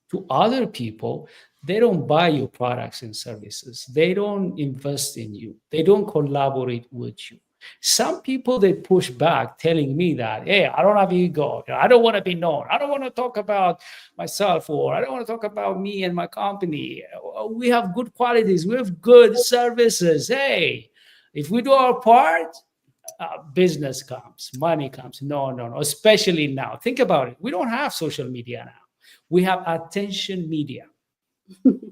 S1: to other people, they don't buy your products and services. They don't invest in you. They don't collaborate with you. Some people, they push back, telling me that, hey, I don't have ego. I don't want to be known. I don't want to talk about myself, or I don't want to talk about me and my company. We have good qualities. We have good services. Hey, if we do our part, business comes, money comes. No. Especially now. Think about it. We don't have social media now. We have attention media.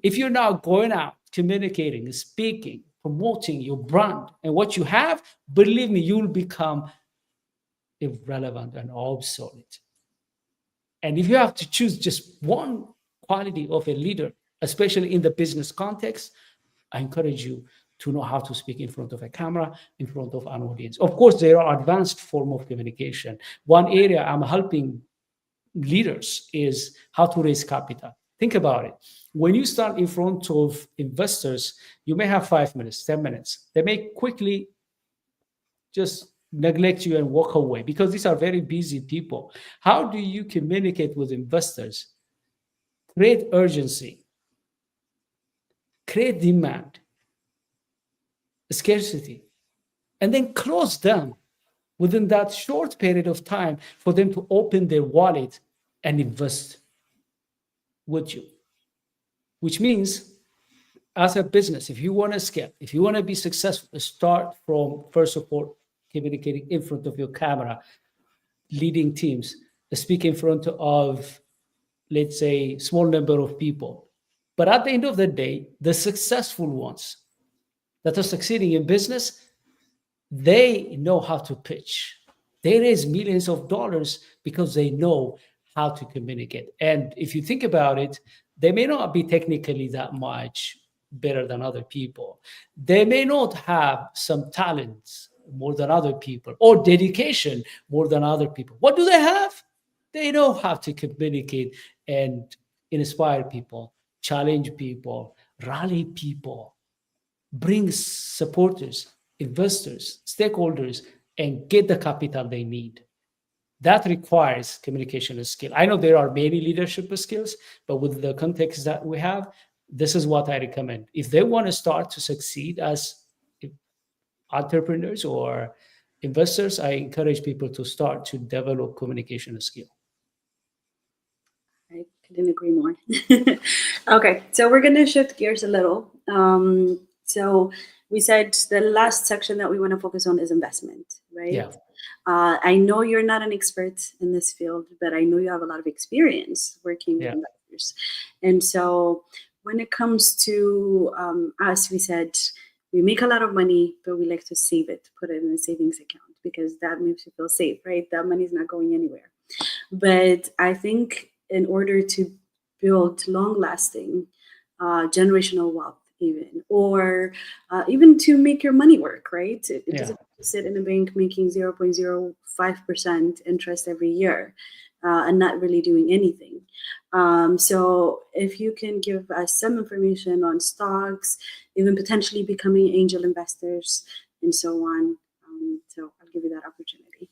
S1: If you're now going out, communicating, speaking, promoting your brand and what you have, believe me, you'll become irrelevant and obsolete. And if you have to choose just one quality of a leader, especially in the business context, I encourage you to know how to speak in front of a camera, in front of an audience. Of course, there are advanced form of communication. One area I'm helping leaders is how to raise capital. Think about it. When you start in front of investors, you may have 5 minutes, 10 minutes. They may quickly just neglect you and walk away, because these are very busy people. How do you communicate with investors? Create urgency, create demand, scarcity, and then close them within that short period of time for them to open their wallet and invest with you. Which means, as a business, if you want to scale, if you want to be successful, start from, first of all, communicating in front of your camera, leading teams, speak in front of, let's say, small number of people. But at the end of the day, the successful ones that are succeeding in business, they know how to pitch. They raise millions of dollars because they know how to communicate. And if you think about it, they may not be technically that much better than other people. They may not have some talents more than other people or dedication more than other people. What do they have? They know how to communicate and inspire people, challenge people, rally people, bring supporters, investors, stakeholders, and get the capital they need. That requires communication skill. I know there are many leadership skills, but with the context that we have, this is what I recommend. If they want to start to succeed as entrepreneurs or investors, I encourage people to start to develop communication skill.
S2: I couldn't agree more. Okay, so we're going to shift gears a little. So we said the last section that we want to focus on is investment, right?
S1: Yeah.
S2: I know you're not an expert in this field, but I know you have a lot of experience working with investors. And so when it comes to us, we said we make a lot of money, but we like to save it, put it in a savings account because that makes you feel safe, right? That money's not going anywhere. But I think in order to build long-lasting generational wealth, or even to make your money work, right? It doesn't sit in a bank making 0.05% interest every year and not really doing anything. So if you can give us some information on stocks, even potentially becoming angel investors and so on. So I'll give you that opportunity.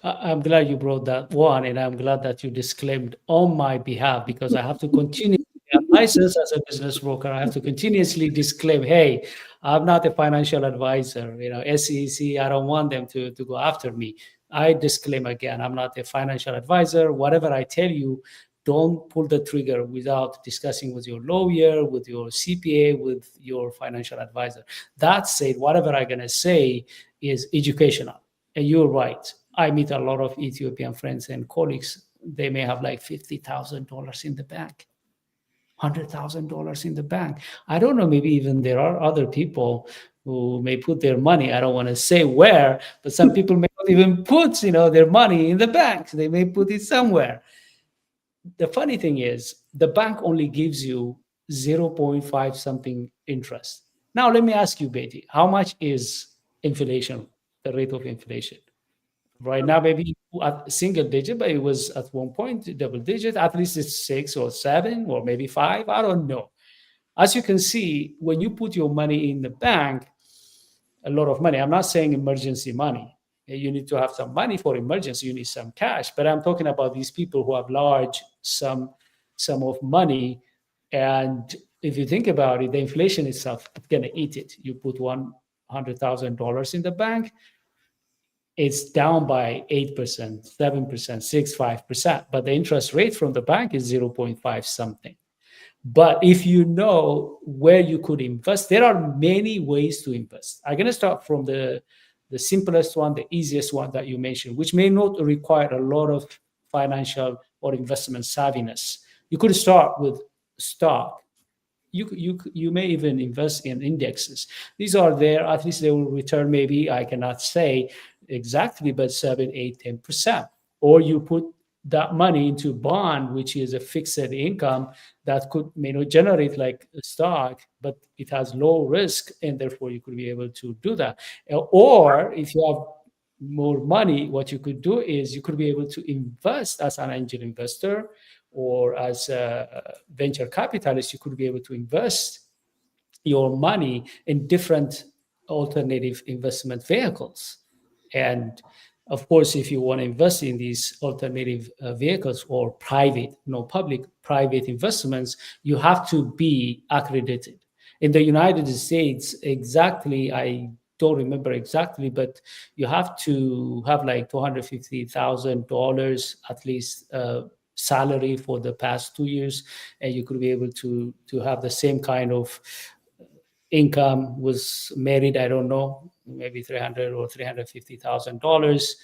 S1: I'm glad you brought that one, and I'm glad that you disclaimed on my behalf because I have to continue. I'm licensed as a business broker. I have to continuously disclaim, hey, I'm not a financial advisor. SEC, I don't want them to go after me. I disclaim again, I'm not a financial advisor. Whatever I tell you, don't pull the trigger without discussing with your lawyer, with your CPA, with your financial advisor. That said, whatever I'm going to say is educational. And you're right. I meet a lot of Ethiopian friends and colleagues. They may have like $50,000 in the bank, $100,000 in the bank. I don't know, maybe even there are other people who may put their money. I don't want to say where, but some people may not even put, their money in the bank. They may put it somewhere. The funny thing is the bank only gives you 0.5 something interest. Now, let me ask you, Betty, how much is inflation, the rate of inflation? Right now, maybe at single digit, but it was at one point double digit. At least it's 6 or 7 or maybe 5. I don't know. As you can see, when you put your money in the bank, a lot of money. I'm not saying emergency money. You need to have some money for emergency. You need some cash. But I'm talking about these people who have large sum of money. And if you think about it, the inflation itself is going to eat it. You put $100,000 in the bank, it's down by 8%, 7%, 6, 5%. But the interest rate from the bank is 0.5 something. But if you know where you could invest, there are many ways to invest. I'm going to start from the simplest one, the easiest one that you mentioned, which may not require a lot of financial or investment savviness. You could start with stock. You may even invest in indexes. These are there, at least they will return, maybe, I cannot say exactly, but 7, 8, 10%. Or you put that money into bond, which is a fixed income that may not generate like a stock, but it has low risk, and therefore you could be able to do that. Or if you have more money, what you could do is you could be able to invest as an angel investor or as a venture capitalist. You could be able to invest your money in different alternative investment vehicles. And of course, if you want to invest in these alternative vehicles or private, public, private investments, you have to be accredited. In the United States, exactly, I don't remember exactly, but you have to have like $250,000 at least salary for the past 2 years, and you could be able to have the same kind of income. Was married, I don't know, maybe $300,000 or $350,000,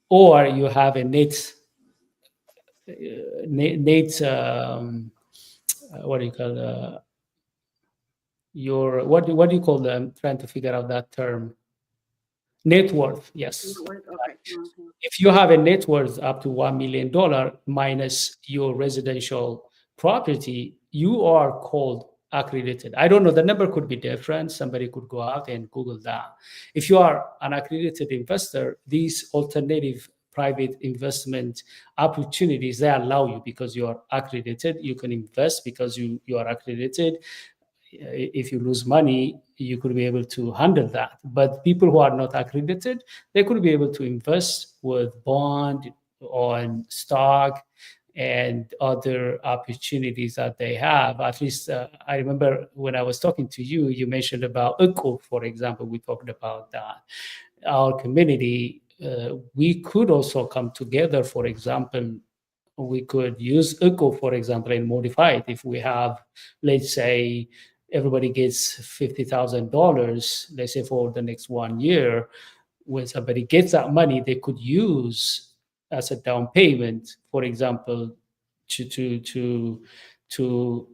S1: or you have a net what do you call your what do you call them? I'm trying to figure out that term. Net worth, yes.
S2: Okay.
S1: If you have a net worth up to $1 million minus your residential property, you are called accredited. I don't know, the number could be different. Somebody could go out and Google that. If you are an accredited investor, these alternative private investment opportunities, they allow you because you are accredited. You can invest because you are accredited. If you lose money, you could be able to handle that. But people who are not accredited, they could be able to invest with bond on stock and other opportunities that they have. At least I remember when I was talking to you, you mentioned about eco, for example. We talked about that. Our community, we could also come together. For example, we could use eco, for example, and modify it. If we have, let's say, everybody gets $50,000, let's say for the next 1 year, when somebody gets that money, they could use as a down payment, for example, to to to to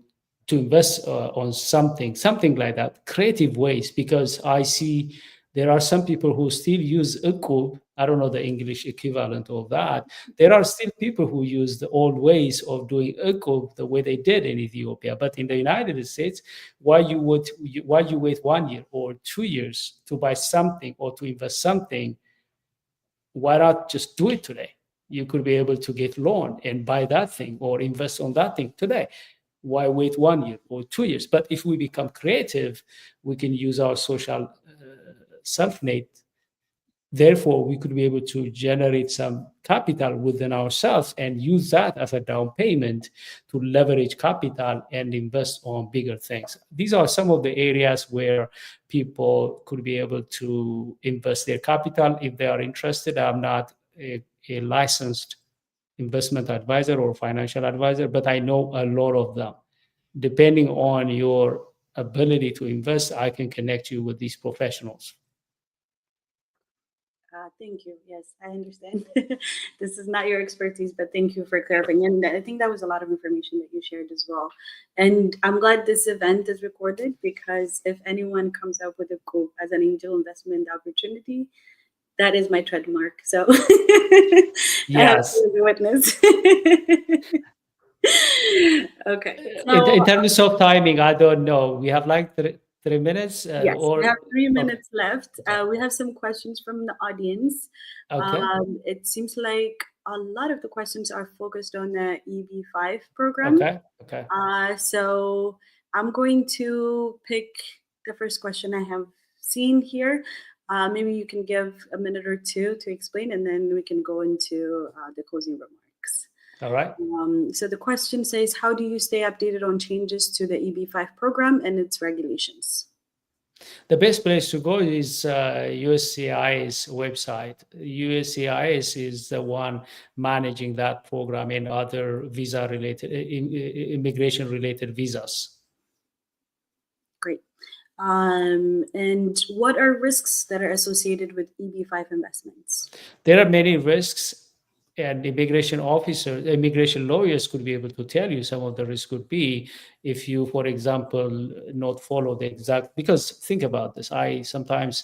S1: to invest on something like that. Creative ways, because I see there are some people who still use eco. I don't know the English equivalent of that. There are still people who use the old ways of doing eco the way they did in Ethiopia. But in the United States, why you wait 1 year or 2 years to buy something or to invest something? Why not just do it today? You could be able to get loan and buy that thing or invest on that thing today. Why wait 1 year or 2 years? But if we become creative, we can use our social self-made. Therefore, we could be able to generate some capital within ourselves and use that as a down payment to leverage capital and invest on bigger things. These are some of the areas where people could be able to invest their capital if they are interested. I'm not a licensed investment advisor or financial advisor, but I know a lot of them. Depending on your ability to invest, I can connect you with these professionals.
S2: Thank you. Yes, I understand. This is not your expertise, but thank you for clarifying. And I think that was a lot of information that you shared as well. And I'm glad this event is recorded, because if anyone comes up with a quote as an angel investment opportunity, that is my trademark. So I have
S1: Yes.
S2: to be a witness. Okay.
S1: In terms of timing, I don't know. We have like 3 minutes,
S2: yes,
S1: or
S2: we have 3
S1: okay.
S2: minutes left. We have some questions from the audience.
S1: Okay.
S2: It seems like a lot of the questions are focused on the EB5 program.
S1: Okay.
S2: So I'm going to pick the first question I have seen here. Maybe you can give a minute or two to explain, and then we can go into the closing remarks.
S1: All right.
S2: So the question says, how do you stay updated on changes to the EB5 program and its regulations?
S1: The best place to go is USCIS website. USCIS is the one managing that program and other visa-related, immigration-related visas.
S2: Great. And what are risks that are associated with EB5 investments?
S1: There are many risks, and immigration lawyers could be able to tell you some of the risks could be if you, for example, not follow the exact, because think about this. I sometimes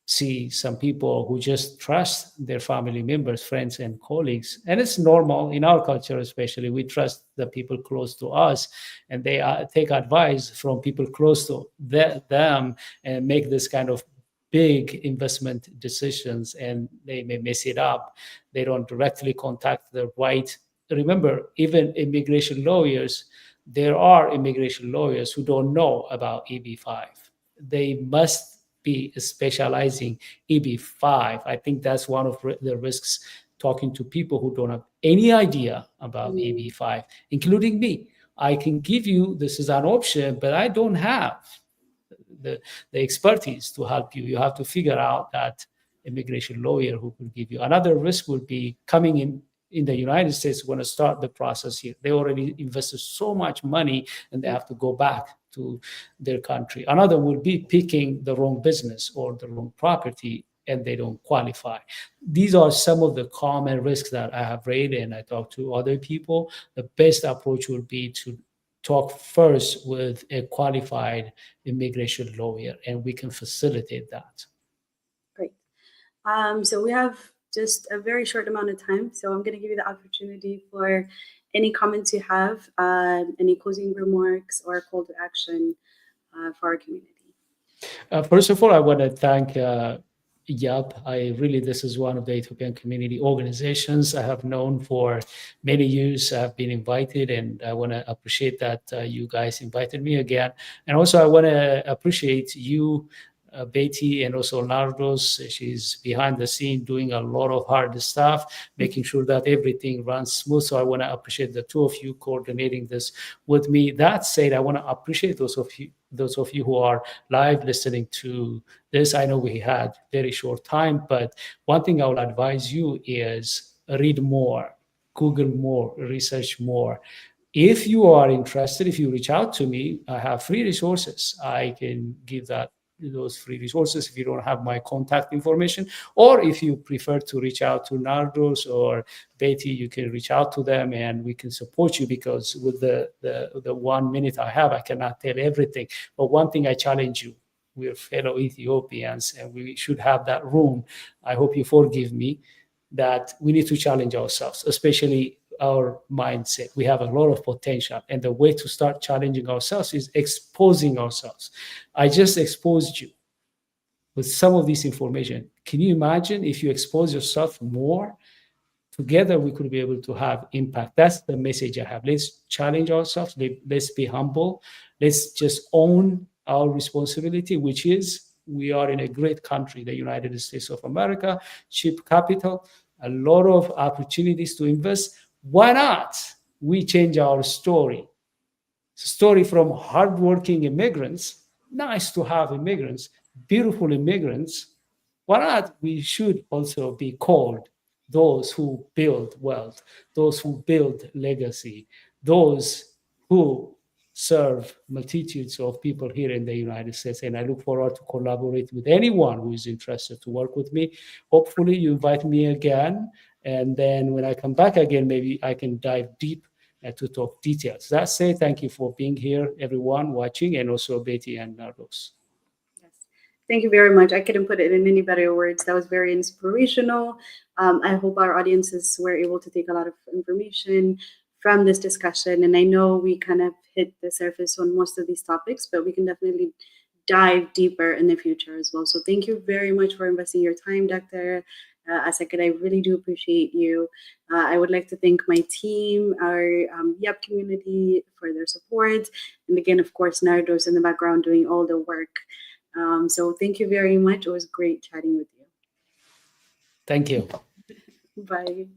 S1: see some people who just trust their family members, friends, and colleagues. And it's normal in our culture, especially. We trust the people close to us, and they take advice from people close to them and make this kind of big investment decisions, and they may mess it up. They don't directly contact the right. Remember, even immigration lawyers, there are immigration lawyers who don't know about EB5. They must be specializing EB5. I think that's one of the risks, talking to people who don't have any idea about EB5, including me. I can give you this is an option, but I don't have the expertise to help you. You have to figure out that immigration lawyer who could give you. Another risk would be coming in the United States, want to start the process here. They already invested so much money and they have to go back to their country. Another would be picking the wrong business or the wrong property and they don't qualify. These are some of the common risks that I have read and I talk to other people. The best approach would be to talk first with a qualified immigration lawyer, and we can facilitate that.
S2: Great. So we have just a very short amount of time. So I'm going to give you the opportunity for any comments you have, any closing remarks or call to action for our community.
S1: First of all, I want to thank YAP. This is one of the Ethiopian community organizations I have known for many years. I've been invited, and I want to appreciate that you guys invited me again. And also, I want to appreciate you, Betty, and also Nardos. She's behind the scene doing a lot of hard stuff, making sure that everything runs smooth. So I want to appreciate the two of you coordinating this with me. That said, I want to appreciate those of you who are live listening to this. I know we had very short time, but one thing I will advise you is read more, Google more, research more. If you are interested, if you reach out to me, I have free resources. I can give those free resources if you don't have my contact information, or if you prefer to reach out to Nardos or Betty, you can reach out to them and we can support you, because with the 1 minute I have, I cannot tell everything. But one thing I challenge you, we're fellow Ethiopians and we should have that room. I hope you forgive me that we need to challenge ourselves, especially our mindset. We have a lot of potential, and the way to start challenging ourselves is exposing ourselves. I just exposed you with some of this information. Can you imagine if you expose yourself more? Together we could be able to have impact. That's the message I have. Let's challenge ourselves. Let's be humble. Let's just own our responsibility, which is we are in a great country, the United States of America, cheap capital, a lot of opportunities to invest. Why not we change our story? Story from hardworking immigrants, nice to have immigrants, beautiful immigrants. Why not we should also be called those who build wealth, those who build legacy, those who serve multitudes of people here in the United States. And I look forward to collaborate with anyone who is interested to work with me. Hopefully you invite me again. And then when I come back again, maybe I can dive deep to talk details. That said, thank you for being here, everyone watching, and also Betty and Nardos.
S2: Yes, thank you very much. I couldn't put it in any better words. That was very inspirational. I hope our audiences were able to take a lot of information from this discussion. And I know we kind of hit the surface on most of these topics, but we can definitely dive deeper in the future as well. So thank you very much for investing your time, Dr. Assegid. I really do appreciate you. I would like to thank my team, our YAP community for their support. And again, of course, Nardos in the background doing all the work. So thank you very much. It was great chatting with you.
S1: Thank you.
S2: Bye.